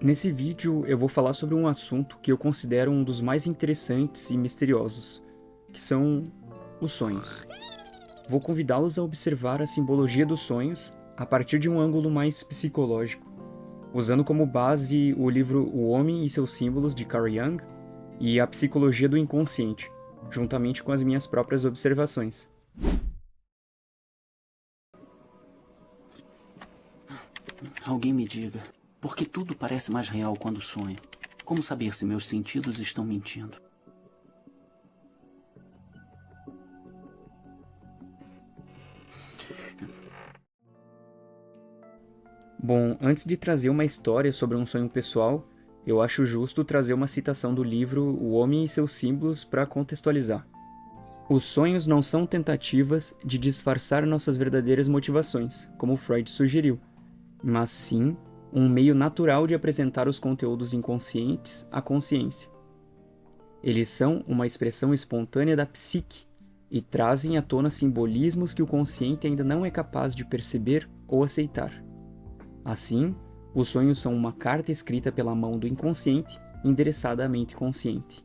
Nesse vídeo eu vou falar sobre um assunto que eu considero um dos mais interessantes e misteriosos, que são os sonhos. Vou convidá-los a observar a simbologia dos sonhos a partir de um ângulo mais psicológico, usando como base o livro O Homem e seus Símbolos, de Carl Jung, e a psicologia do inconsciente, juntamente com as minhas próprias observações. Alguém me diga, por que tudo parece mais real quando sonho? Como saber se meus sentidos estão mentindo? Bom, antes de trazer uma história sobre um sonho pessoal, eu acho justo trazer uma citação do livro O Homem e seus Símbolos para contextualizar. Os sonhos não são tentativas de disfarçar nossas verdadeiras motivações, como Freud sugeriu, mas sim um meio natural de apresentar os conteúdos inconscientes à consciência. Eles são uma expressão espontânea da psique e trazem à tona simbolismos que o consciente ainda não é capaz de perceber ou aceitar. Assim, os sonhos são uma carta escrita pela mão do inconsciente endereçada à mente consciente.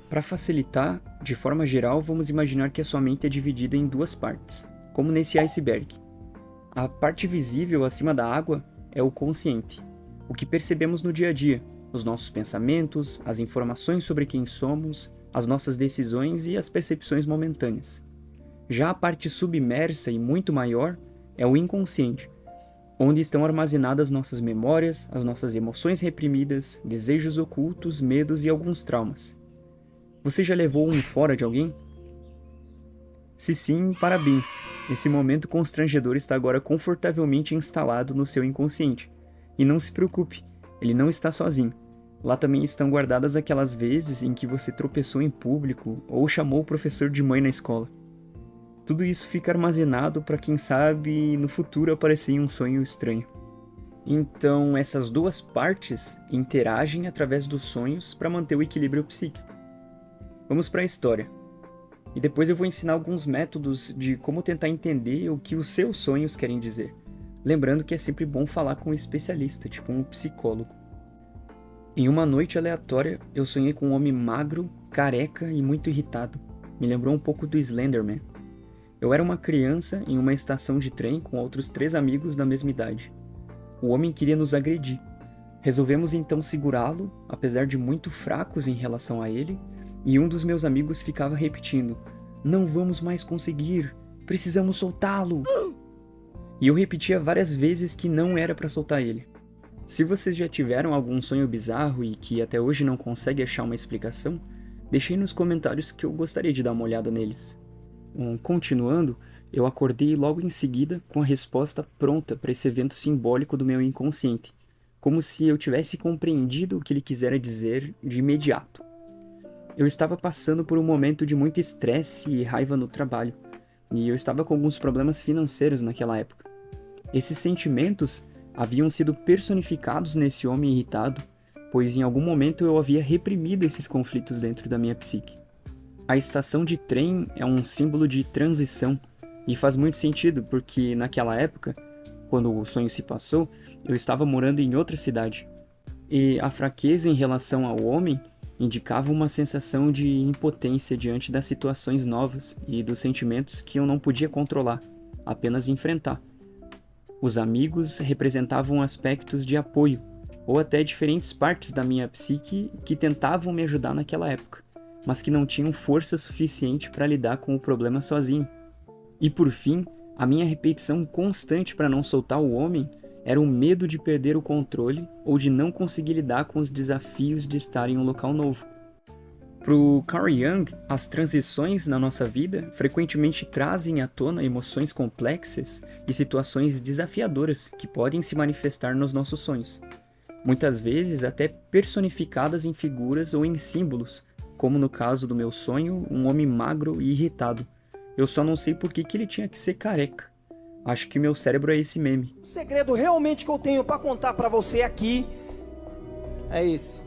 Para facilitar, de forma geral, vamos imaginar que a sua mente é dividida em duas partes, como nesse iceberg. A parte visível acima da água é o consciente, o que percebemos no dia a dia, os nossos pensamentos, as informações sobre quem somos, as nossas decisões e as percepções momentâneas. Já a parte submersa e muito maior é o inconsciente, onde estão armazenadas nossas memórias, as nossas emoções reprimidas, desejos ocultos, medos e alguns traumas. Você já levou um fora de alguém? Se sim, parabéns! Esse momento constrangedor está agora confortavelmente instalado no seu inconsciente. E não se preocupe, ele não está sozinho. Lá também estão guardadas aquelas vezes em que você tropeçou em público ou chamou o professor de mãe na escola. Tudo isso fica armazenado para quem sabe no futuro aparecer em um sonho estranho. Então, essas duas partes interagem através dos sonhos para manter o equilíbrio psíquico. Vamos para a história. E depois eu vou ensinar alguns métodos de como tentar entender o que os seus sonhos querem dizer. Lembrando que é sempre bom falar com um especialista, tipo um psicólogo. Em uma noite aleatória, eu sonhei com um homem magro, careca e muito irritado. Me lembrou um pouco do Slenderman. Eu era uma criança em uma estação de trem com outros 3 amigos da mesma idade. O homem queria nos agredir. Resolvemos então segurá-lo, apesar de muito fracos em relação a ele, e um dos meus amigos ficava repetindo: "Não vamos mais conseguir, precisamos soltá-lo!" E eu repetia várias vezes que não era para soltar ele. Se vocês já tiveram algum sonho bizarro e que até hoje não conseguem achar uma explicação, deixem nos comentários que eu gostaria de dar uma olhada neles. Continuando, eu acordei logo em seguida com a resposta pronta para esse evento simbólico do meu inconsciente, como se eu tivesse compreendido o que ele quisera dizer de imediato. Eu estava passando por um momento de muito estresse e raiva no trabalho, e eu estava com alguns problemas financeiros naquela época. Esses sentimentos haviam sido personificados nesse homem irritado, pois em algum momento eu havia reprimido esses conflitos dentro da minha psique. A estação de trem é um símbolo de transição, e faz muito sentido porque naquela época, quando o sonho se passou, eu estava morando em outra cidade. E a fraqueza em relação ao homem indicava uma sensação de impotência diante das situações novas e dos sentimentos que eu não podia controlar, apenas enfrentar. Os amigos representavam aspectos de apoio, ou até diferentes partes da minha psique que tentavam me ajudar naquela época, mas que não tinham força suficiente para lidar com o problema sozinho. E por fim, a minha repetição constante para não soltar o homem era o medo de perder o controle ou de não conseguir lidar com os desafios de estar em um local novo. Para o Carl Jung, as transições na nossa vida frequentemente trazem à tona emoções complexas e situações desafiadoras que podem se manifestar nos nossos sonhos. Muitas vezes até personificadas em figuras ou em símbolos, como no caso do meu sonho, um homem magro e irritado. Eu só não sei por que ele tinha que ser careca. Acho que meu cérebro é esse meme. O segredo realmente que eu tenho pra contar pra você aqui é esse.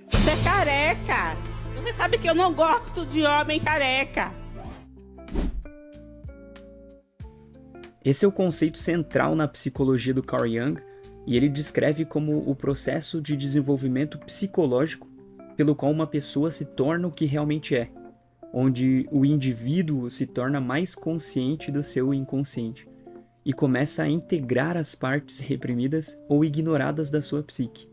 Você é careca! Você sabe que eu não gosto de homem careca. Esse é o conceito central na psicologia do Carl Jung, e ele descreve como o processo de desenvolvimento psicológico pelo qual uma pessoa se torna o que realmente é, onde o indivíduo se torna mais consciente do seu inconsciente e começa a integrar as partes reprimidas ou ignoradas da sua psique.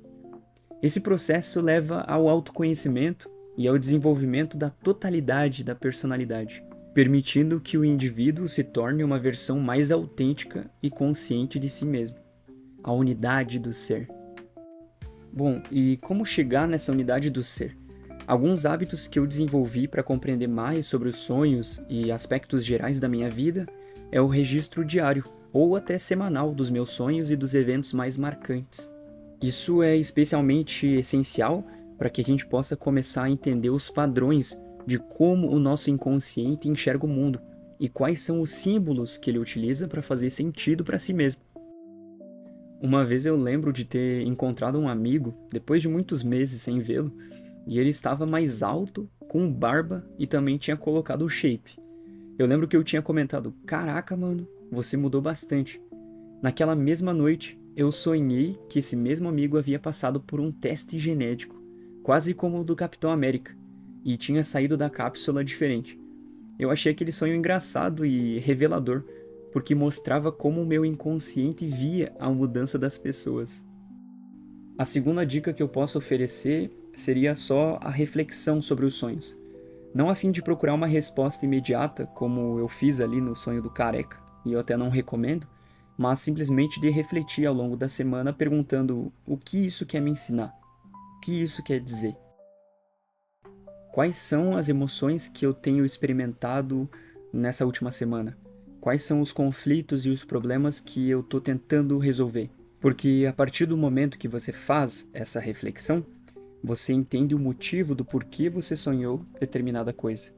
Esse processo leva ao autoconhecimento e ao desenvolvimento da totalidade da personalidade, permitindo que o indivíduo se torne uma versão mais autêntica e consciente de si mesmo, a unidade do ser. Bom, e como chegar nessa unidade do ser? Alguns hábitos que eu desenvolvi para compreender mais sobre os sonhos e aspectos gerais da minha vida é o registro diário, ou até semanal, dos meus sonhos e dos eventos mais marcantes. Isso é especialmente essencial para que a gente possa começar a entender os padrões de como o nosso inconsciente enxerga o mundo e quais são os símbolos que ele utiliza para fazer sentido para si mesmo. Uma vez eu lembro de ter encontrado um amigo, depois de muitos meses sem vê-lo, e ele estava mais alto, com barba e também tinha colocado o shape. Eu lembro que eu tinha comentado: "Caraca, mano, você mudou bastante." Naquela mesma noite, eu sonhei que esse mesmo amigo havia passado por um teste genético, quase como o do Capitão América, e tinha saído da cápsula diferente. Eu achei aquele sonho engraçado e revelador, porque mostrava como o meu inconsciente via a mudança das pessoas. A segunda dica que eu posso oferecer seria só a reflexão sobre os sonhos. Não a fim de procurar uma resposta imediata, como eu fiz ali no sonho do careca, e eu até não recomendo, mas simplesmente de refletir ao longo da semana perguntando o que isso quer me ensinar, o que isso quer dizer. Quais são as emoções que eu tenho experimentado nessa última semana? Quais são os conflitos e os problemas que eu estou tentando resolver? Porque a partir do momento que você faz essa reflexão, você entende o motivo do porquê você sonhou determinada coisa.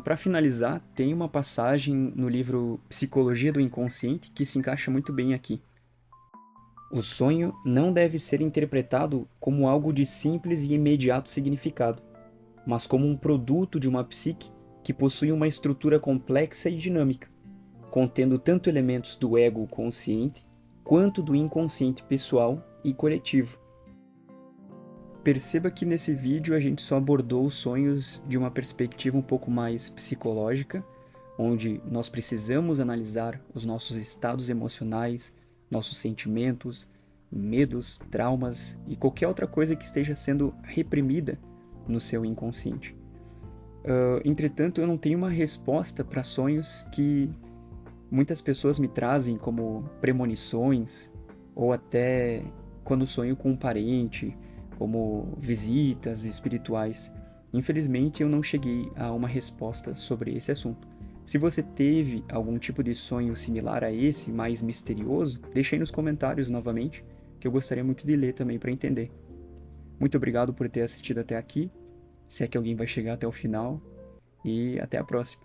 Para finalizar, tem uma passagem no livro Psicologia do Inconsciente que se encaixa muito bem aqui. O sonho não deve ser interpretado como algo de simples e imediato significado, mas como um produto de uma psique que possui uma estrutura complexa e dinâmica, contendo tanto elementos do ego consciente quanto do inconsciente pessoal e coletivo. Perceba que nesse vídeo a gente só abordou os sonhos de uma perspectiva um pouco mais psicológica, onde nós precisamos analisar os nossos estados emocionais, nossos sentimentos, medos, traumas e qualquer outra coisa que esteja sendo reprimida no seu inconsciente. Entretanto, eu não tenho uma resposta para sonhos que muitas pessoas me trazem como premonições, ou até quando sonho com um parente, como visitas espirituais. Infelizmente, eu não cheguei a uma resposta sobre esse assunto. Se você teve algum tipo de sonho similar a esse, mais misterioso, deixe aí nos comentários novamente, que eu gostaria muito de ler também para entender. Muito obrigado por ter assistido até aqui, se é que alguém vai chegar até o final, e até a próxima.